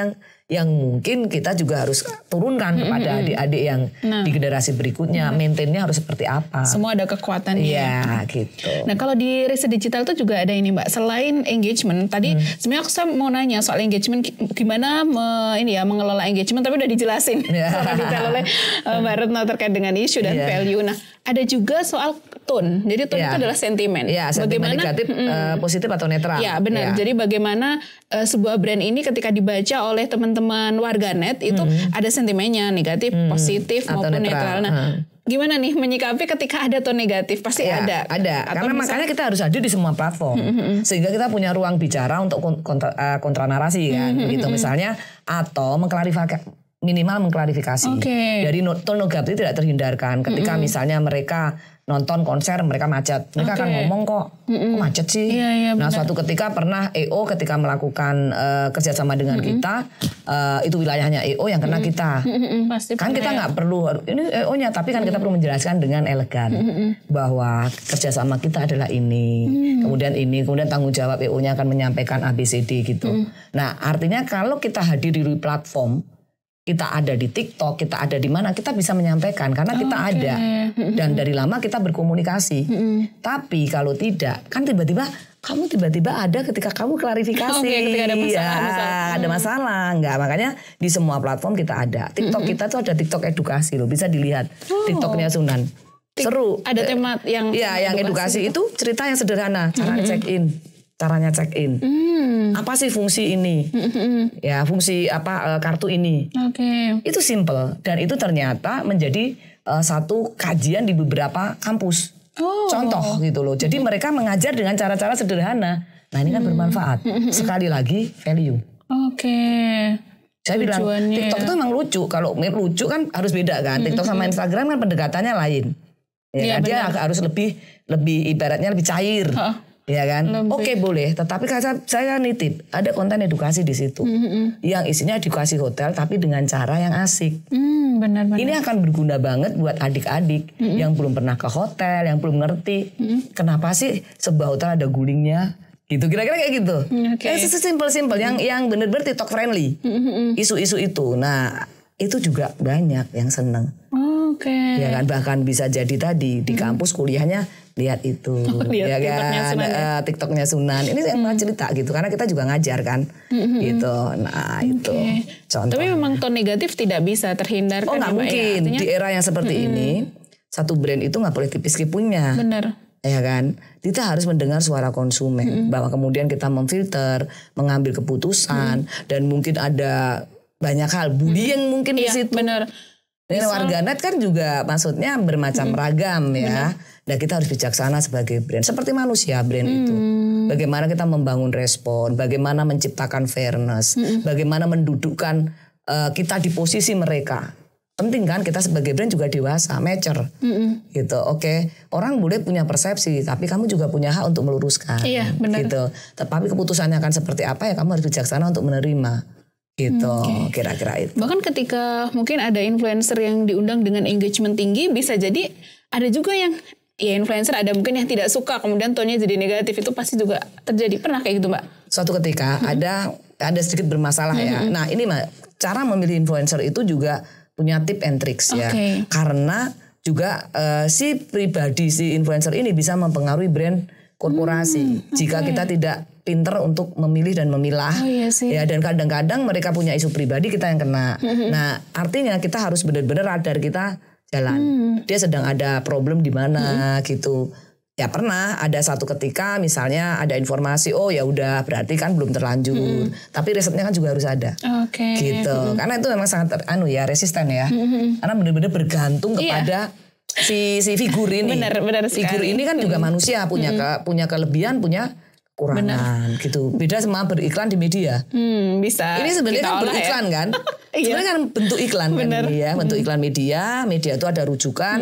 yang mungkin kita juga harus turunkan kepada adik-adik yang di generasi berikutnya. Maintainnya harus seperti apa. Semua ada kekuatannya. Iya gitu. Nah kalau di riset digital itu juga ada ini Mbak. Selain engagement tadi sebenarnya saya mau nanya soal engagement gimana mengelola engagement, tapi udah dijelasin secara detail oleh Mbak Retno terkait dengan isu dan value. Nah ada juga soal tone. Jadi tone itu adalah sentimen. Iya, sentimen negatif, positif atau netral. Ya benar. Jadi bagaimana sebuah brand ini ketika dibaca oleh teman-teman warganet itu ada sentimennya negatif, positif maupun netral. Nah, gimana nih menyikapi ketika ada tone negatif? Pasti ada. Ada. Karena makanya kita harus hadir di semua platform. Sehingga kita punya ruang bicara untuk kontra narasi kan. Begitu misalnya, atau minimal mengklarifikasi. Dari tone negatif tidak terhindarkan. Ketika misalnya mereka nonton konser, mereka macet. Mereka akan ngomong kok macet sih. Nah suatu ketika pernah EO ketika melakukan kerjasama dengan kita, itu wilayahnya EO yang kena kita. Pasti kan kita nggak perlu, ini EO-nya, tapi kan kita perlu menjelaskan dengan elegan. Bahwa kerjasama kita adalah ini, kemudian tanggung jawab EO-nya akan menyampaikan ABCD gitu. Nah artinya kalau kita hadir di platform, kita ada di TikTok, kita ada di mana, kita bisa menyampaikan karena kita ada dan dari lama kita berkomunikasi. Tapi kalau tidak, kan tiba-tiba ada ketika kamu klarifikasi, ketika ada masalah, ada masalah, enggak, makanya di semua platform kita ada. TikTok kita tuh ada TikTok edukasi loh, bisa dilihat TikToknya Sunan, seru. Ada tema yang yang edukasi itu cerita yang sederhana, caranya check in. Apa sih fungsi ini? Ya, fungsi apa kartu ini? Itu simple dan itu ternyata menjadi satu kajian di beberapa kampus. Contoh gitu loh. Jadi mereka mengajar dengan cara-cara sederhana. Nah, ini kan bermanfaat. Sekali lagi value. Saya bilang TikTok itu memang lucu. Kalau lucu kan harus beda kan. TikTok sama Instagram kan pendekatannya lain. Ya, dia harus lebih ibaratnya lebih cair. Ya kan, oke boleh. Tetapi saya nitip ada konten edukasi di situ, yang isinya edukasi hotel, tapi dengan cara yang asik. Benar. Ini akan berguna banget buat adik-adik yang belum pernah ke hotel, yang belum ngerti kenapa sih sebuah hotel ada gulingnya, gitu. Kira-kira kayak gitu. Simple yang benar-benar TikTok friendly. Isu-isu itu, nah itu juga banyak yang seneng. Ya kan, bahkan bisa jadi tadi di kampus kuliahnya lihat itu, ya kan, TikToknya Sunan. Ini yang mau cerita gitu, karena kita juga ngajar kan, gitu. Nah itu contoh. Tapi memang tone negatif tidak bisa terhindarkan. Oh nggak mungkin ya, di era yang seperti ini, satu brand itu nggak boleh tipis kipunya. Benar. Ya kan, kita harus mendengar suara konsumen, bahwa kemudian kita memfilter, mengambil keputusan, dan mungkin ada banyak hal bullying mungkin di situ. Benar. Dan warganet kan juga maksudnya bermacam ragam ya. Dan kita harus bijaksana sebagai brand. Seperti manusia brand itu. Bagaimana kita membangun respon. Bagaimana menciptakan fairness. Bagaimana mendudukkan kita di posisi mereka. Penting kan kita sebagai brand juga dewasa, mature. Gitu. Oke. Orang boleh punya persepsi. Tapi kamu juga punya hak untuk meluruskan. Iya benar. Gitu. Tapi keputusannya akan seperti apa ya kamu harus bijaksana untuk menerima. Gitu kira-kira itu. Bahkan ketika mungkin ada influencer yang diundang dengan engagement tinggi, bisa jadi ada juga yang ya influencer ada mungkin yang tidak suka kemudian tone-nya jadi negatif, itu pasti juga terjadi. Pernah kayak gitu Mbak? Suatu ketika ada sedikit bermasalah ya. Nah ini Mbak, cara memilih influencer itu juga punya tip and tricks ya. Karena juga si influencer ini bisa mempengaruhi brand korporasi jika kita tidak pinter untuk memilih dan memilah. Ya, dan kadang-kadang mereka punya isu pribadi, kita yang kena. Nah, artinya kita harus benar-benar radar kita jalan. Dia sedang ada problem di mana gitu. Ya pernah ada satu ketika misalnya ada informasi, oh ya udah berarti kan belum terlanjur. Tapi risetnya kan juga harus ada. Gitu. Karena itu memang sangat resisten ya. Karena benar-benar bergantung kepada si figur ini. Benar figur ini kan juga manusia, punya kelebihan, punya kekurangan gitu. Beda sama beriklan di media. Bisa. Ini sebenarnya kan beriklan kan. Sebenarnya kan bentuk iklan kan ini ya, bentuk iklan media itu ada rujukan,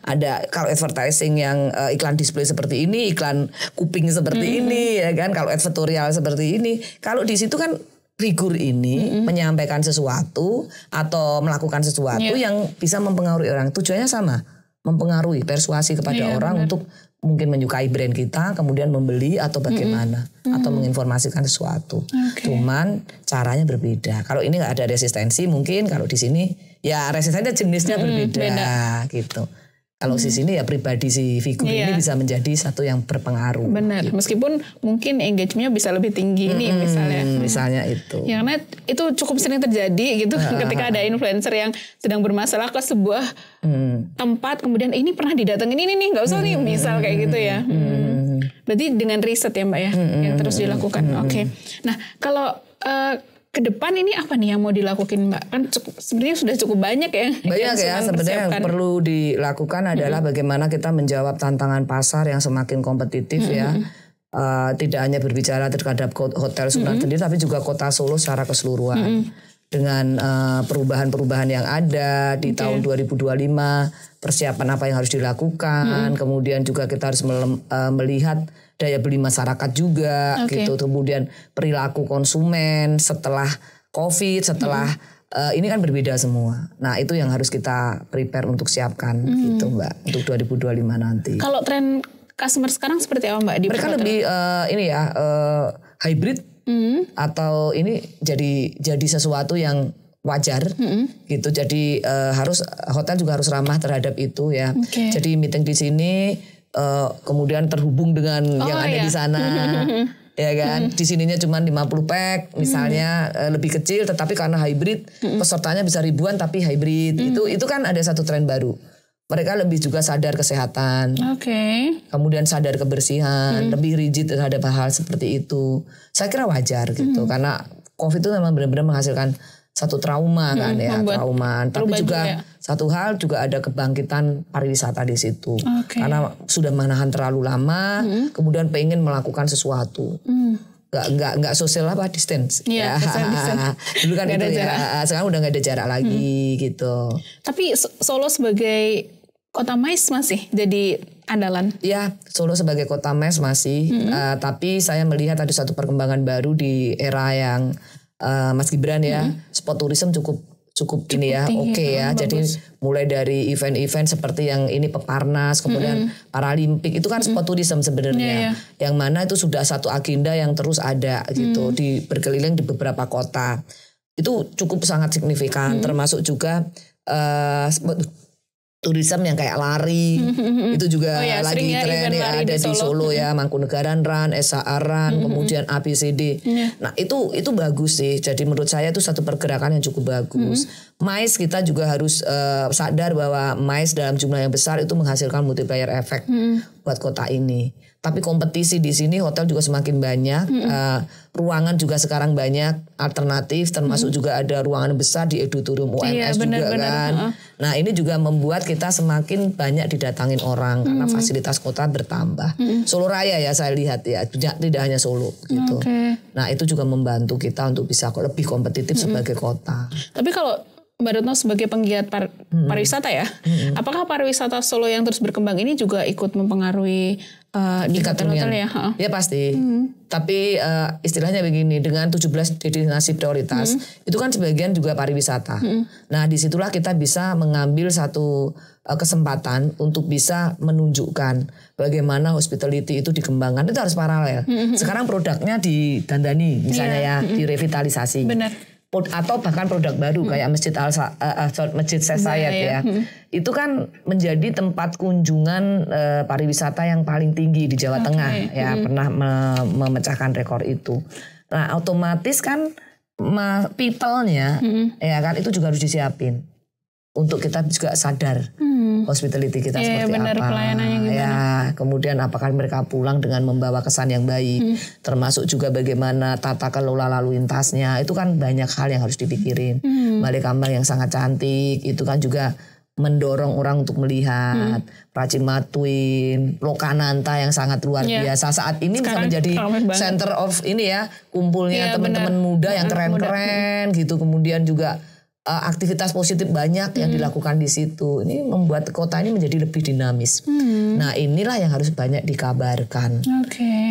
ada kalau advertising yang iklan display seperti ini, iklan kuping seperti ini ya kan, kalau advertorial seperti ini. Kalau di situ kan figur ini menyampaikan sesuatu atau melakukan sesuatu yang bisa mempengaruhi orang, tujuannya sama. mempengaruhi, persuasi kepada orang untuk mungkin menyukai brand kita, kemudian membeli atau bagaimana, atau menginformasikan sesuatu. Cuman caranya berbeda. Kalau ini nggak ada resistensi, mungkin kalau di sini ya resistensinya jenisnya berbeda gitu. Kalau di sini ya pribadi si figur ini bisa menjadi satu yang berpengaruh. Benar, gitu. Meskipun mungkin engagementnya bisa lebih tinggi nih misalnya. Misalnya itu. Ya karena itu cukup sering terjadi gitu ketika ada influencer yang sedang bermasalah ke sebuah tempat, kemudian ini pernah didatengin ini nih, nggak usah nih, misal kayak gitu ya. Berarti dengan riset ya Mbak ya, yang terus dilakukan. Oke. Nah kalau ke depan ini apa nih yang mau dilakukan Mbak? Kan sebenarnya sudah cukup banyak ya. Banyak ya, sebenarnya yang perlu dilakukan adalah bagaimana kita menjawab tantangan pasar yang semakin kompetitif ya. Tidak hanya berbicara terhadap hotel Sunan sendiri, tapi juga kota Solo secara keseluruhan. Dengan perubahan-perubahan yang ada di tahun 2025, persiapan apa yang harus dilakukan, kemudian juga kita harus melihat daya beli masyarakat juga gitu, kemudian perilaku konsumen setelah COVID, setelah ini kan berbeda semua. Nah itu yang harus kita prepare untuk siapkan gitu Mbak, untuk 2025 nanti. Kalau tren customer sekarang seperti apa Mbak? Mereka lebih ini ya hybrid atau ini jadi sesuatu yang wajar gitu. Jadi harus hotel juga harus ramah terhadap itu ya. Jadi meeting di sini kemudian terhubung dengan yang ada di sana. Ya kan, di sininya cuma 50 pack misalnya, lebih kecil, tetapi karena hybrid pesertanya bisa ribuan tapi hybrid. Itu kan ada satu tren baru. Mereka lebih juga sadar kesehatan, kemudian sadar kebersihan, lebih rigid terhadap hal seperti itu. Saya kira wajar gitu, karena COVID itu memang benar-benar menghasilkan satu trauma kan ya, trauma. Tapi juga satu hal juga ada kebangkitan pariwisata di situ, karena sudah menahan terlalu lama, kemudian pengen melakukan sesuatu. Nggak social apa distance. Iya, distance. Dulu kan itu ya, sekarang udah nggak ada jarak lagi gitu. Tapi Solo sebagai kota MICE masih jadi andalan? Ya, Solo sebagai kota MICE masih. Tapi saya melihat ada satu perkembangan baru di era yang Mas Gibran ya, sport tourism cukup ini ya, ya. Jadi mulai dari event-event seperti yang ini Peparnas, kemudian Paralimpik, itu kan sport tourism sebenarnya. Yang mana itu sudah satu agenda yang terus ada gitu, di berkeliling di beberapa kota. Itu cukup sangat signifikan, termasuk juga tourism yang kayak lari, itu juga lagi tren ya, ada di Solo ya, Mangkunegaran Run, SHA Run, kemudian ABCD. Nah itu bagus sih. Jadi menurut saya itu satu pergerakan yang cukup bagus. MICE kita juga harus sadar bahwa MICE dalam jumlah yang besar itu menghasilkan multiplier effect buat kota ini. Tapi kompetisi di sini hotel juga semakin banyak, ruangan juga sekarang banyak alternatif, termasuk juga ada ruangan besar di Edutorium UMS juga kan. Nah ini juga membuat kita semakin banyak didatangin orang karena fasilitas kota bertambah. Solo Raya ya saya lihat ya, tidak hanya Solo gitu. Nah itu juga membantu kita untuk bisa lebih kompetitif sebagai kota. Tapi kalau Mbak Retno sebagai penggiat pariwisata ya, apakah pariwisata Solo yang terus berkembang ini juga ikut mempengaruhi di hotel-hotel ya? Ya pasti. Tapi istilahnya begini, dengan 17 destinasi prioritas, itu kan sebagian juga pariwisata. Nah disitulah kita bisa mengambil satu kesempatan untuk bisa menunjukkan bagaimana hospitality itu dikembangkan. Itu harus paralel. Sekarang produknya didandani misalnya ya, direvitalisasi. Benar. Atau bahkan produk baru kayak Masjid Syekh Zayed ya. Itu kan menjadi tempat kunjungan pariwisata yang paling tinggi di Jawa Tengah ya, pernah memecahkan rekor itu. Nah, otomatis kan people-nya ya kan itu juga harus disiapin untuk kita juga sadar hospitality kita seperti benar, apa. Pelayanannya gimana? Ya, kemudian apakah mereka pulang dengan membawa kesan yang baik, termasuk juga bagaimana tata kelola lalu lintasnya. Itu kan banyak hal yang harus dipikirin. Balai Kambang yang sangat cantik, itu kan juga mendorong orang untuk melihat. Pracin Matuin, Lokananta yang sangat luar biasa. Saat ini sekarang bisa menjadi center of ini ya, kumpulnya teman-teman muda yang keren-keren gitu. Kemudian juga aktivitas positif banyak yang dilakukan di situ. Ini membuat kota ini menjadi lebih dinamis. Nah inilah yang harus banyak dikabarkan.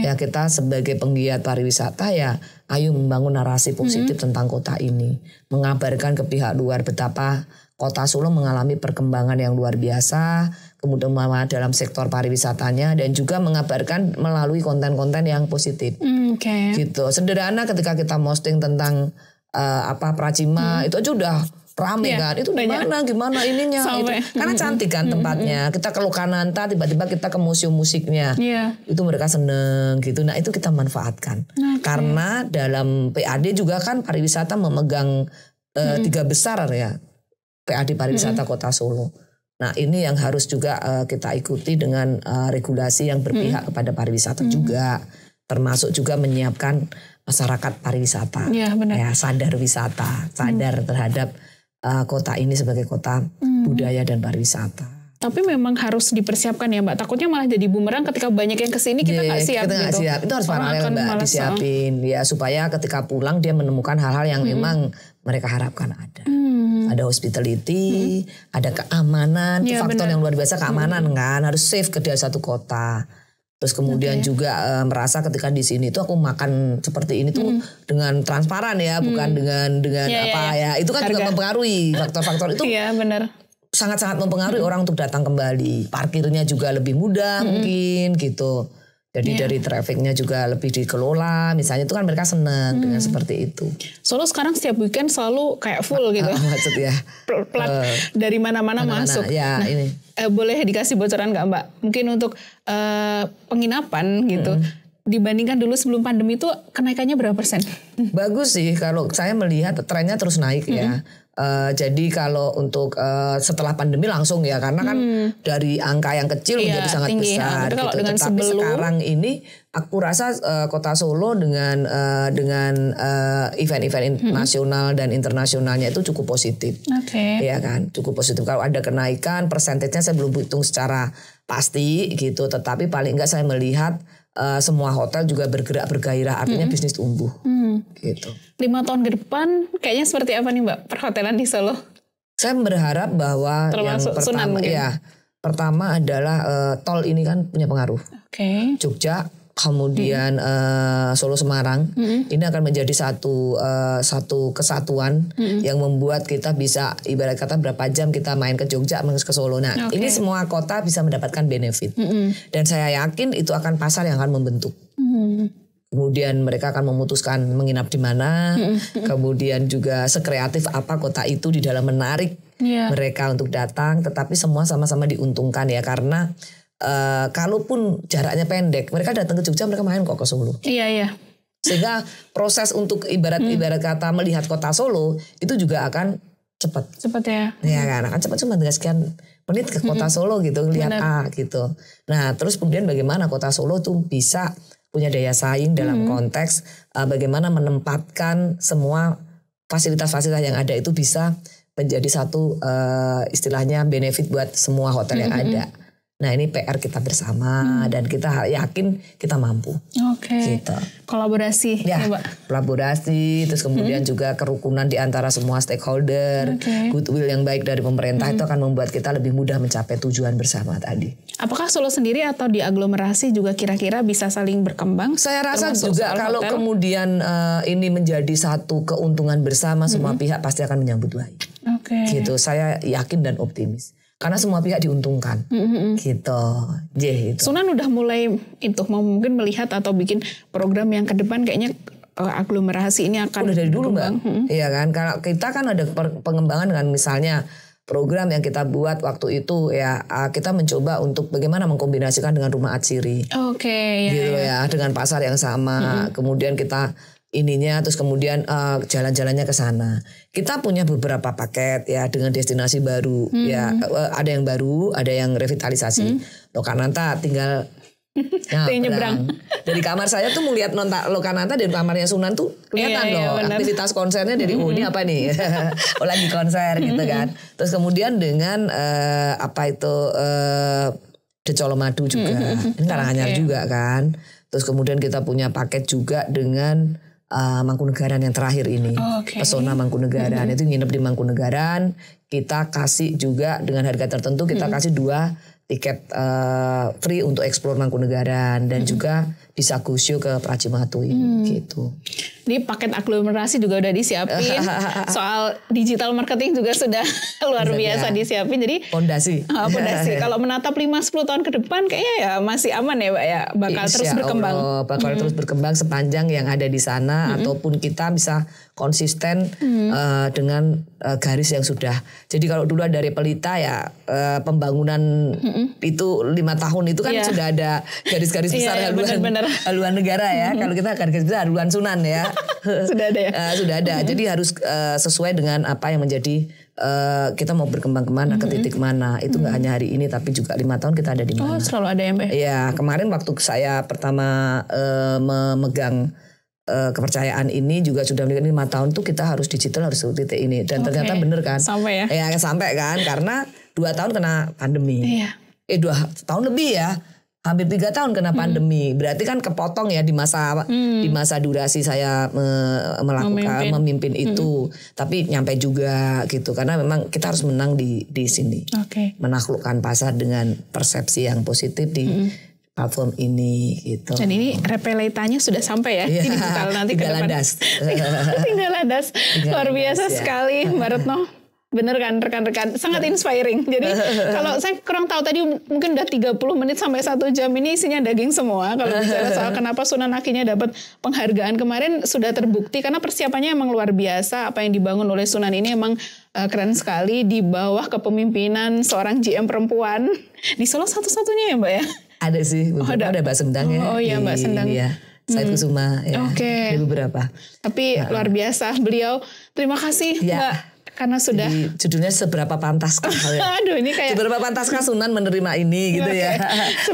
Ya kita sebagai penggiat pariwisata ya ayo membangun narasi positif tentang kota ini. Mengabarkan ke pihak luar betapa Kota Solo mengalami perkembangan yang luar biasa, kemudian dalam sektor pariwisatanya dan juga mengabarkan melalui konten-konten yang positif. Gitu. Sederhana ketika kita posting tentang Pracima itu aja udah rame kan. Itu gimana ininya itu. Karena cantik kan tempatnya. Kita ke Lokananta tiba-tiba kita ke museum musiknya. Itu mereka seneng gitu. Nah, itu kita manfaatkan. Karena dalam PAD juga kan pariwisata memegang 3 besar ya. PAD pariwisata Kota Solo. Nah, ini yang harus juga kita ikuti dengan regulasi yang berpihak kepada pariwisata juga, termasuk juga menyiapkan masyarakat pariwisata, ya sadar wisata, sadar terhadap kota ini sebagai kota budaya dan pariwisata. Tapi memang harus dipersiapkan ya Mbak. Takutnya malah jadi bumerang ketika banyak yang kesini kita nggak siap. Kita nggak siap. Itu harus paralel Mbak disiapin ya supaya ketika pulang dia menemukan hal-hal yang memang mereka harapkan ada. Ada hospitality, ada keamanan, itu faktor yang luar biasa keamanan kan, harus safe ke dalam satu kota. Terus kemudian juga merasa ketika di sini tuh aku makan seperti ini tuh dengan transparan ya, bukan dengan ya. Itu kan juga mempengaruhi faktor-faktor itu. Iya benar. Sangat-sangat mempengaruhi orang untuk datang kembali. Parkirnya juga lebih mudah mungkin gitu. Jadi dari trafficnya juga lebih dikelola. Misalnya itu kan mereka senang dengan seperti itu. Solo sekarang setiap weekend selalu kayak full gitu. Maksudnya. Plat dari mana-mana masuk. Ya, nah, ini. Boleh dikasih bocoran nggak Mbak? Mungkin untuk penginapan gitu. Dibandingkan dulu sebelum pandemi itu kenaikannya berapa persen? Bagus sih kalau saya melihat trennya terus naik ya. Jadi kalau untuk setelah pandemi langsung ya karena kan dari angka yang kecil menjadi sangat tinggi, besar gitu. Tetapi sekarang ini aku rasa Kota Solo dengan event-event nasional dan internasionalnya itu cukup positif. Ya kan, cukup positif. Kalau ada kenaikan persentasenya saya belum hitung secara pasti gitu, tetapi paling enggak saya melihat semua hotel juga bergairah, artinya bisnis tumbuh. Gitu. 5 tahun ke depan kayaknya seperti apa nih Mbak perhotelan di Solo? Saya berharap bahwa termasuk yang pertama adalah tol ini kan punya pengaruh. Jogja, kemudian Solo Semarang, ini akan menjadi satu kesatuan yang membuat kita bisa ibarat kata berapa jam kita main ke Jogja, ke Solo. Nah, ini semua kota bisa mendapatkan benefit. Dan saya yakin itu akan pasar yang akan membentuk. Kemudian mereka akan memutuskan menginap di mana, kemudian juga sekreatif apa kota itu di dalam menarik mereka untuk datang, tetapi semua sama-sama diuntungkan ya karena kalaupun jaraknya pendek, mereka datang ke Jogja mereka main kok ke Solo. Iya. Sehingga proses untuk ibarat kata melihat kota Solo itu juga akan cepat. Cepat ya. Iya kan, akan cepat cuma dengan sekian menit ke kota Solo gitu, lihat gitu. Nah, terus kemudian bagaimana kota Solo tuh bisa punya daya saing dalam konteks bagaimana menempatkan semua fasilitas-fasilitas yang ada itu bisa menjadi satu istilahnya benefit buat semua hotel yang ada. Nah ini PR kita bersama dan kita yakin kita mampu. Gitu. Kolaborasi ya Mbak. Kolaborasi, terus kemudian juga kerukunan di antara semua stakeholder, goodwill yang baik dari pemerintah itu akan membuat kita lebih mudah mencapai tujuan bersama tadi. Apakah Solo sendiri atau di aglomerasi juga kira-kira bisa saling berkembang? Saya rasa juga kalau kemudian ini menjadi satu keuntungan bersama semua pihak pasti akan menyambut baik. Gitu, saya yakin dan optimis. Karena semua pihak diuntungkan, gitu. Sunan udah mulai itu mau mungkin melihat atau bikin program yang ke depan kayaknya aglomerasi ini akan udah dari dulu Mbak. Iya kan, kalau kita kan ada pengembangan kan misalnya program yang kita buat waktu itu ya kita mencoba untuk bagaimana mengkombinasikan dengan rumah atsiri. Gitu ya, dengan pasar yang sama. Kemudian kita ininya terus kemudian jalan-jalannya ke sana. Kita punya beberapa paket ya dengan destinasi baru ya ada yang baru, ada yang revitalisasi. Lokananta tinggal nyebrang. Dari kamar saya tuh melihat Lokananta dan kamarnya Sunan tuh kelihatan loh aktivitas konsernya dari ini apa nih lagi konser gitu kan. Terus kemudian dengan The Colomadu juga ini Karanganyar juga kan. Terus kemudian kita punya paket juga dengan Mangkunegaran yang terakhir ini, Pesona Mangkunegaran itu nginep di Mangkunegaran, kita kasih juga dengan harga tertentu, kita kasih 2 tiket free untuk eksplor Mangkunegaran dan juga bisa gusyo ke Pracimatu gitu. Ini paket aglomerasi juga udah disiapin. Soal digital marketing juga sudah luar biasa disiapin. Jadi fondasi. Kalau menatap 5-10 tahun ke depan kayaknya ya masih aman ya Mbak ya. Bakal terus berkembang. Bakal terus berkembang sepanjang yang ada di sana ataupun kita bisa konsisten dengan garis yang sudah. Jadi kalau dulu dari Pelita ya pembangunan itu 5 tahun itu kan sudah ada garis-garis besar haluan negara ya. Kalau kita garis besar haluan Sunan ya. Sudah ada ya? Sudah ada. Jadi harus sesuai dengan apa yang menjadi kita mau berkembang kemana, ke titik mana. Itu nggak hanya hari ini tapi juga 5 tahun kita ada di mana. Oh selalu ada ya Mbak? Ya kemarin waktu saya pertama memegang kepercayaan ini juga sudah 5 tahun tuh kita harus digital, harus titik ini. Dan ternyata bener kan. Sampai ya? Ya sampai kan karena 2 tahun kena pandemi. 2 tahun lebih ya. Hampir 3 tahun kena pandemi. Berarti kan kepotong ya di masa durasi saya memimpin itu. Tapi nyampe juga gitu. Karena memang kita harus menang di sini. Menaklukkan pasar dengan persepsi yang positif di platform ini gitu. Dan ini repeletanya sudah sampai ya di digital nanti tinggal landas. Tinggal landas. Luar biasa sekali Mbak Retno. Bener kan rekan-rekan, sangat inspiring. Jadi kalau saya kurang tahu tadi mungkin udah 30 menit sampai 1 jam ini isinya daging semua. Kalau bicara soal kenapa Sunan akhirnya dapat penghargaan kemarin sudah terbukti karena persiapannya emang luar biasa. Apa yang dibangun oleh Sunan ini emang keren sekali di bawah kepemimpinan seorang GM perempuan di Solo satu-satunya ya Mbak ya. Ada sih, ada Mbak Sendang ya. Oh iya Mbak Sendang. Iya. Said Kusuma ya. Ada beberapa. Tapi luar biasa beliau. Terima kasih Mbak. Karena sudah. Jadi, judulnya seberapa pantaskah? Aduh ini kayak. Seberapa pantaskah Sunan menerima ini gitu ya.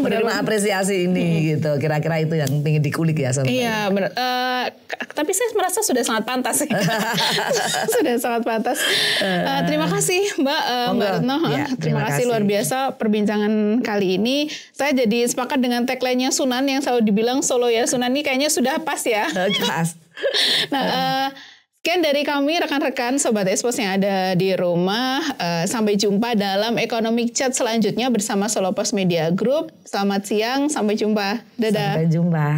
Menerima apresiasi ini gitu. Kira-kira itu yang ingin dikulik ya. Iya benar. Tapi saya merasa sudah sangat pantas. Sudah sangat pantas. Terima kasih Mbak Retno. Terima kasih luar biasa perbincangan kali ini. Saya jadi sepakat dengan tagline-nya Sunan yang selalu dibilang Solo ya Sunan ini kayaknya sudah pas ya. Pas. Nah sekian dari kami rekan-rekan Sobat Expos yang ada di rumah. Sampai jumpa dalam Economic Chat selanjutnya bersama Solo Post Media Group. Selamat siang, sampai jumpa. Dadah. Sampai jumpa.